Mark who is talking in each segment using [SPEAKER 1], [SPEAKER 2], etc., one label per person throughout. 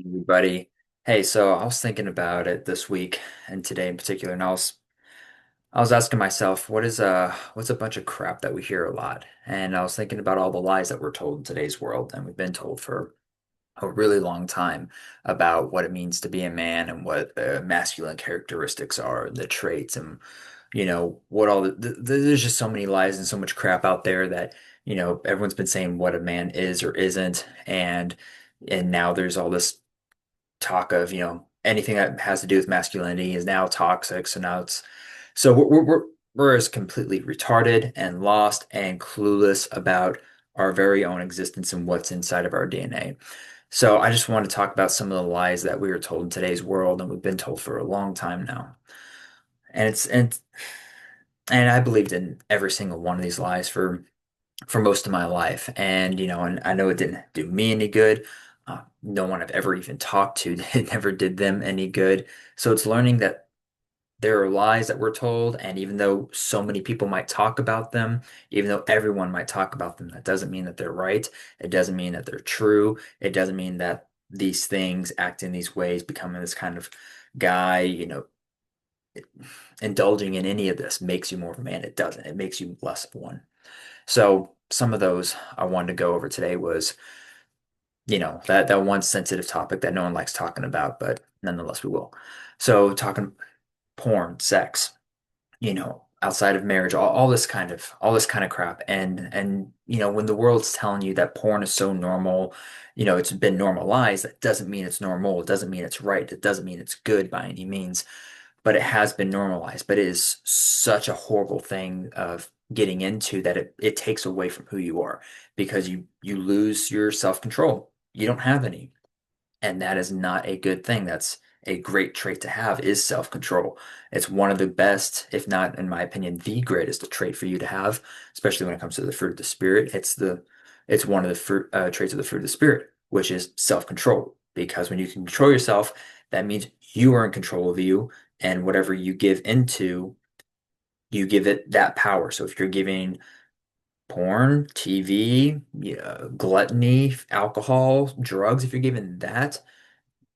[SPEAKER 1] Everybody. Hey, so I was thinking about it this week and today in particular, and I was asking myself, what's a bunch of crap that we hear a lot? And I was thinking about all the lies that we're told in today's world, and we've been told for a really long time about what it means to be a man and what masculine characteristics are, the traits, and what all there's just so many lies and so much crap out there that everyone's been saying what a man is or isn't, and now there's all this talk of, anything that has to do with masculinity is now toxic. So now we're as completely retarded and lost and clueless about our very own existence and what's inside of our DNA. So I just want to talk about some of the lies that we were told in today's world and we've been told for a long time now. And and I believed in every single one of these lies for most of my life. And I know it didn't do me any good. No one I've ever even talked to, it never did them any good. So it's learning that there are lies that we're told, and even though so many people might talk about them, even though everyone might talk about them, that doesn't mean that they're right. It doesn't mean that they're true. It doesn't mean that these things, act in these ways, becoming this kind of guy, indulging in any of this makes you more of a man. It doesn't. It makes you less of one. So some of those I wanted to go over today was, that one sensitive topic that no one likes talking about, but nonetheless we will. So talking porn, sex, outside of marriage, all this kind of crap. And when the world's telling you that porn is so normal, it's been normalized, that doesn't mean it's normal. It doesn't mean it's right. It doesn't mean it's good by any means, but it has been normalized. But it is such a horrible thing of getting into that it takes away from who you are because you lose your self-control. You don't have any. And that is not a good thing. That's a great trait to have is self-control. It's one of the best, if not, in my opinion, the greatest trait for you to have, especially when it comes to the fruit of the spirit. It's one of the fruit traits of the fruit of the spirit, which is self-control. Because when you can control yourself, that means you are in control of you, and whatever you give into, you give it that power. So if you're giving porn, TV, yeah, gluttony, alcohol, drugs, if you're given that,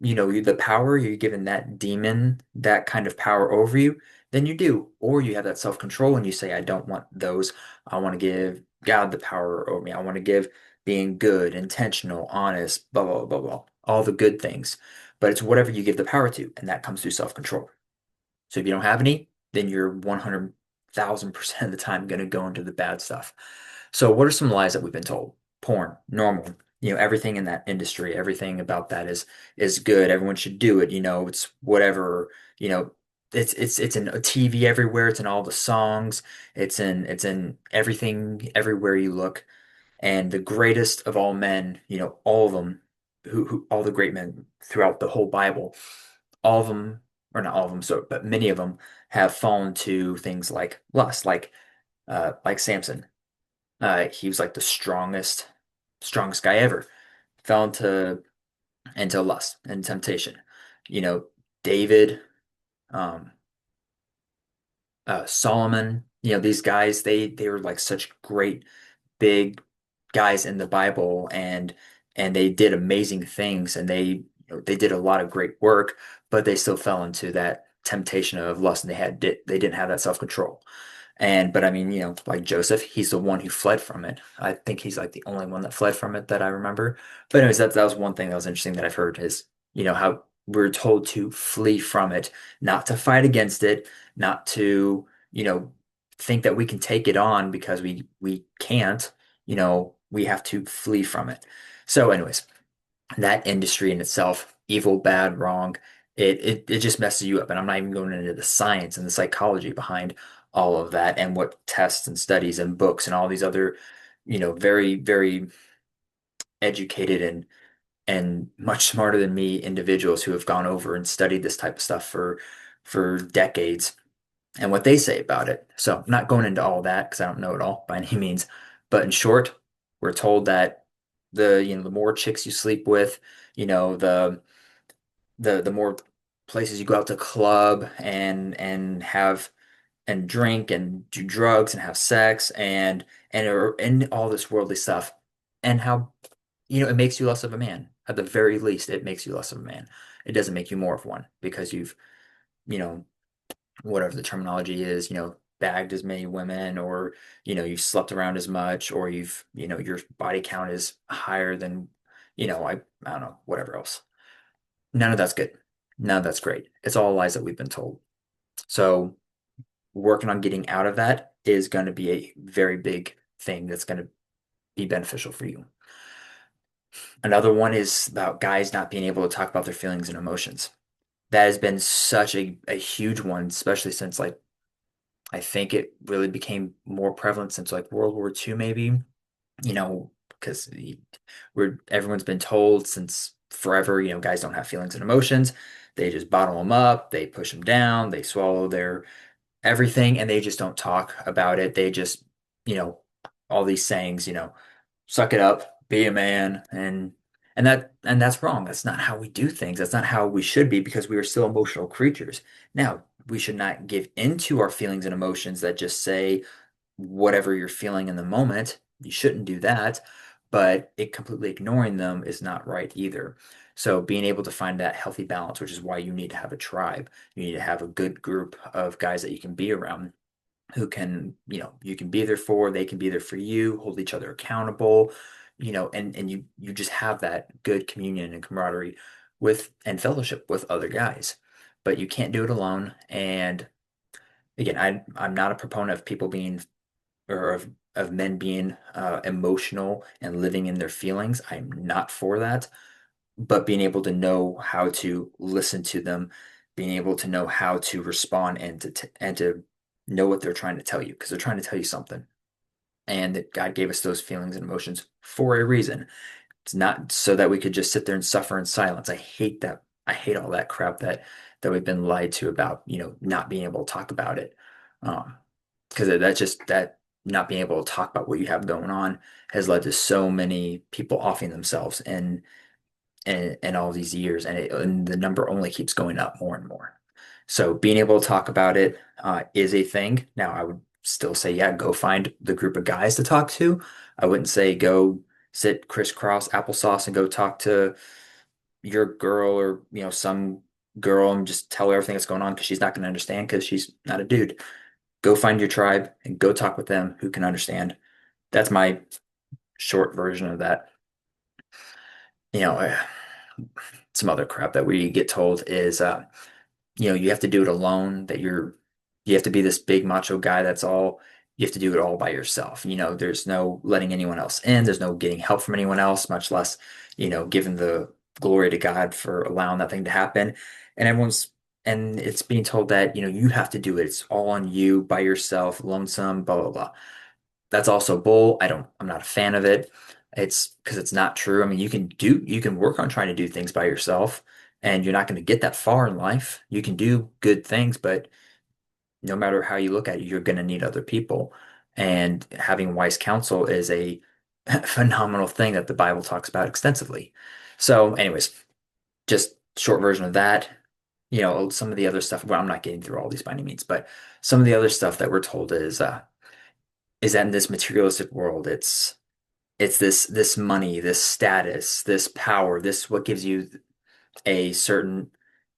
[SPEAKER 1] the power, you're given that demon, that kind of power over you, then you do. Or you have that self-control and you say, I don't want those. I want to give God the power over me. I want to give being good, intentional, honest, blah, blah, blah, blah, all the good things. But it's whatever you give the power to, and that comes through self-control. So if you don't have any, then you're 100,000% of the time going to go into the bad stuff. So what are some lies that we've been told? Porn, normal. Everything in that industry, everything about that is good. Everyone should do it. It's whatever, you know, it's in a TV everywhere. It's in all the songs. It's in everything everywhere you look. And the greatest of all men, all of them, who all the great men throughout the whole Bible, all of them, or not all of them, so but many of them have fallen to things like lust, like Samson. He was like the strongest guy ever. Fell into lust and temptation. You know, David, um, Solomon. These guys, they were like such great big guys in the Bible, and they did amazing things, and they did a lot of great work, but they still fell into that temptation of lust, and they didn't have that self-control. But I mean, like Joseph, he's the one who fled from it. I think he's like the only one that fled from it that I remember. But anyways, that was one thing that was interesting that I've heard is, how we're told to flee from it, not to fight against it, not to, think that we can take it on because we can't, we have to flee from it. So anyways, that industry in itself, evil, bad, wrong, it just messes you up. And I'm not even going into the science and the psychology behind all of that and what tests and studies and books and all these other, very, very educated and much smarter than me individuals who have gone over and studied this type of stuff for decades and what they say about it. So I'm not going into all that because I don't know it all by any means. But in short, we're told that the more chicks you sleep with, the more places you go out to club and have and drink and do drugs and have sex and all this worldly stuff, and how it makes you less of a man. At the very least, it makes you less of a man. It doesn't make you more of one because you've, you know, whatever the terminology is, bagged as many women, or, you've slept around as much, or your body count is higher than, I don't know, whatever else. None of that's good. None of that's great. It's all lies that we've been told. So working on getting out of that is going to be a very big thing that's going to be beneficial for you. Another one is about guys not being able to talk about their feelings and emotions. That has been such a huge one, especially since like I think it really became more prevalent since like World War II, maybe, because we're everyone's been told since forever, guys don't have feelings and emotions. They just bottle them up, they push them down, they swallow their everything, and they just don't talk about it. They just, you know, all these sayings, suck it up, be a man, and that's wrong. That's not how we do things. That's not how we should be because we are still emotional creatures. Now, we should not give into our feelings and emotions that just say whatever you're feeling in the moment. You shouldn't do that, but it completely ignoring them is not right either. So being able to find that healthy balance, which is why you need to have a tribe. You need to have a good group of guys that you can be around who can, you can be there for, they can be there for you, hold each other accountable, and you just have that good communion and camaraderie with and fellowship with other guys. But you can't do it alone. And again, I'm not a proponent of people being or of men being emotional and living in their feelings. I'm not for that, but being able to know how to listen to them, being able to know how to respond and to know what they're trying to tell you because they're trying to tell you something. And that God gave us those feelings and emotions for a reason. It's not so that we could just sit there and suffer in silence. I hate that. I hate all that crap that we've been lied to about, not being able to talk about it. Because that's just that not being able to talk about what you have going on has led to so many people offing themselves and all these years, and the number only keeps going up more and more. So being able to talk about it is a thing. Now, I would still say, yeah, go find the group of guys to talk to. I wouldn't say go sit crisscross applesauce and go talk to your girl or some girl and just tell her everything that's going on because she's not going to understand because she's not a dude. Go find your tribe and go talk with them who can understand. That's my short version of that. You know, some other crap that we get told is you have to do it alone, that you have to be this big macho guy that's all you have to do it all by yourself. There's no letting anyone else in, there's no getting help from anyone else, much less, giving the glory to God for allowing that thing to happen. And it's being told that, you have to do it. It's all on you by yourself, lonesome, blah, blah, blah. That's also bull. I'm not a fan of it. It's because it's not true. I mean, you can work on trying to do things by yourself and you're not going to get that far in life. You can do good things, but no matter how you look at it, you're going to need other people. And having wise counsel is a phenomenal thing that the Bible talks about extensively. So, anyways, just short version of that. Some of the other stuff, well, I'm not getting through all these by any means, but some of the other stuff that we're told is that in this materialistic world, it's this money, this status, this power, this what gives you a certain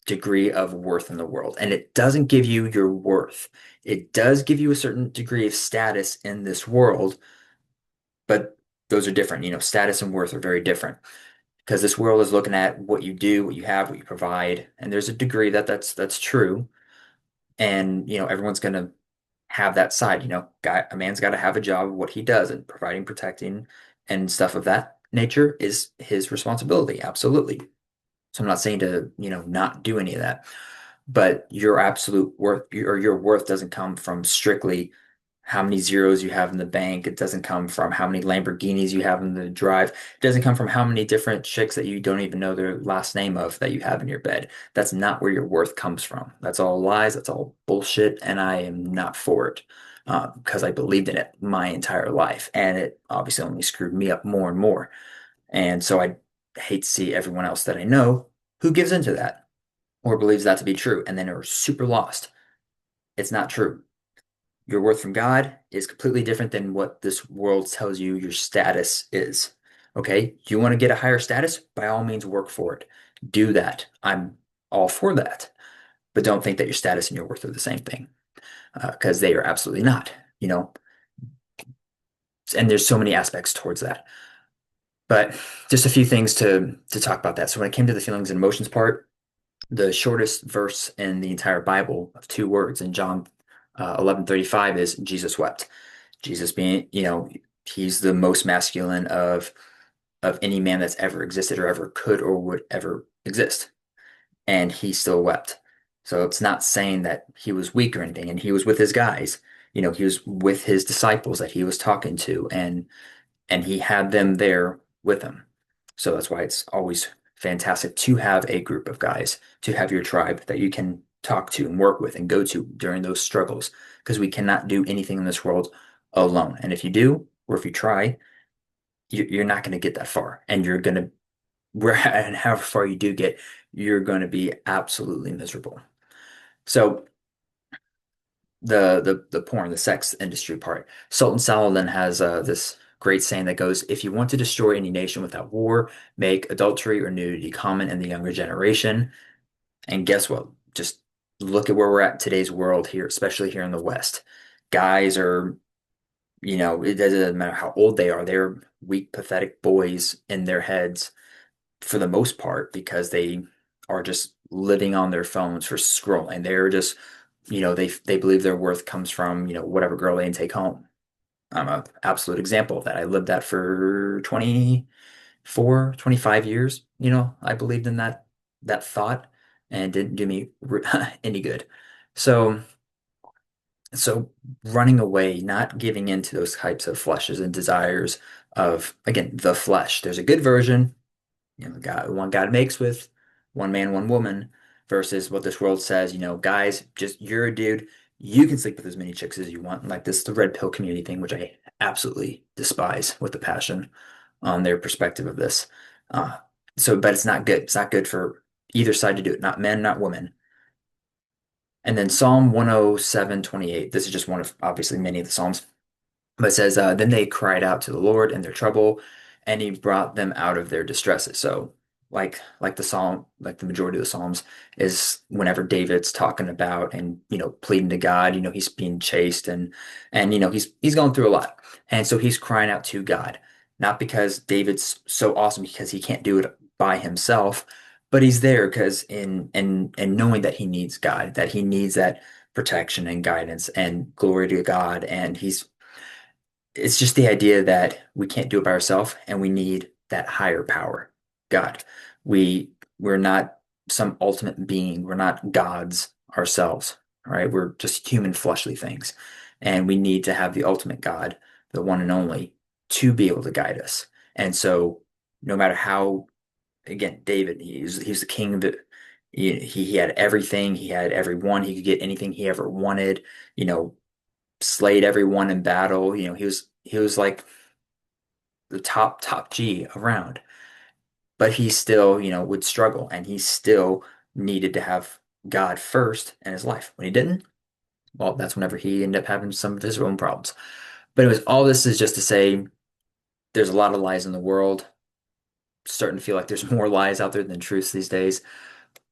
[SPEAKER 1] degree of worth in the world. And it doesn't give you your worth. It does give you a certain degree of status in this world, but those are different. Status and worth are very different because this world is looking at what you do, what you have, what you provide, and there's a degree that's true. And everyone's gonna have that side. A man's got to have a job of what he does, and providing, protecting, and stuff of that nature is his responsibility. Absolutely. So I'm not saying to, not do any of that, but your absolute worth or your worth doesn't come from strictly how many zeros you have in the bank. It doesn't come from how many Lamborghinis you have in the drive. It doesn't come from how many different chicks that you don't even know their last name of that you have in your bed. That's not where your worth comes from. That's all lies. That's all bullshit. And I am not for it because I believed in it my entire life. And it obviously only screwed me up more and more. And so I hate to see everyone else that I know who gives into that or believes that to be true and then are super lost. It's not true. Your worth from God is completely different than what this world tells you your status is. Okay, you want to get a higher status? By all means, work for it. Do that. I'm all for that. But don't think that your status and your worth are the same thing, because they are absolutely not, you know. And there's so many aspects towards that. But just a few things to talk about that. So when it came to the feelings and emotions part, the shortest verse in the entire Bible of two words in John 11:35 is Jesus wept. Jesus being, he's the most masculine of any man that's ever existed or ever could or would ever exist. And he still wept. So it's not saying that he was weak or anything. And he was with his guys. He was with his disciples that he was talking to, and he had them there with him. So that's why it's always fantastic to have a group of guys, to have your tribe that you can talk to and work with and go to during those struggles, because we cannot do anything in this world alone. And if you do, or if you try, you're not going to get that far. And you're going to, where and however far you do get, you're going to be absolutely miserable. So the porn, the sex industry part. Sultan Saladin has this great saying that goes, "If you want to destroy any nation without war, make adultery or nudity common in the younger generation." And guess what? Just look at where we're at in today's world here, especially here in the West. Guys are, it doesn't matter how old they are, they're weak, pathetic boys in their heads for the most part because they are just living on their phones for scrolling. They're just, they believe their worth comes from, whatever girl they can take home. I'm an absolute example of that. I lived that for 24, 25 years. I believed in that thought and it didn't do me any good. So so running away, not giving into those types of flushes and desires of, again, the flesh. There's a good version, God, one God makes with one man, one woman, versus what this world says, guys, just you're a dude, you can sleep with as many chicks as you want. Like this, the red pill community thing, which I absolutely despise with a passion on their perspective of this. Uh, but it's not good. It's not good for either side to do it, not men, not women. And then Psalm 107:28. This is just one of obviously many of the Psalms. But it says, then they cried out to the Lord in their trouble, and he brought them out of their distresses. So, like the Psalm, like the majority of the Psalms, is whenever David's talking about and pleading to God, he's being chased and he's going through a lot. And so he's crying out to God, not because David's so awesome because he can't do it by himself, but he's there because in knowing that he needs God, that he needs that protection and guidance and glory to God, and it's just the idea that we can't do it by ourselves and we need that higher power, God. We're not some ultimate being. We're not gods ourselves, right? We're just human fleshly things. And we need to have the ultimate God, the one and only, to be able to guide us. And so no matter how, again, David, he's the king that he had everything, he had everyone, he could get anything he ever wanted, you know, slayed everyone in battle. He was like the top G around, but he still, would struggle and he still needed to have God first in his life. When he didn't, well, that's whenever he ended up having some of his own problems. But it was all this is just to say there's a lot of lies in the world. Starting to feel like there's more lies out there than truths these days,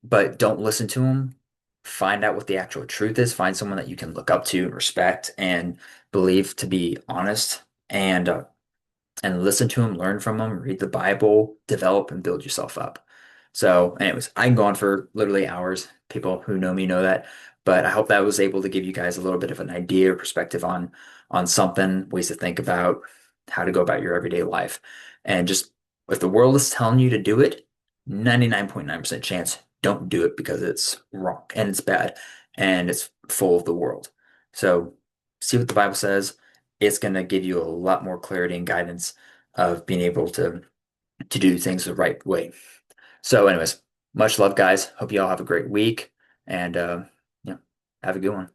[SPEAKER 1] but don't listen to them. Find out what the actual truth is. Find someone that you can look up to and respect and believe to be honest and listen to them, learn from them, read the Bible, develop and build yourself up. So, anyways, I can go on for literally hours. People who know me know that, but I hope that was able to give you guys a little bit of an idea or perspective on something, ways to think about how to go about your everyday life. And just if the world is telling you to do it, 99.9% chance don't do it because it's wrong and it's bad and it's full of the world. So, see what the Bible says. It's going to give you a lot more clarity and guidance of being able to do things the right way. So, anyways, much love, guys. Hope you all have a great week and have a good one.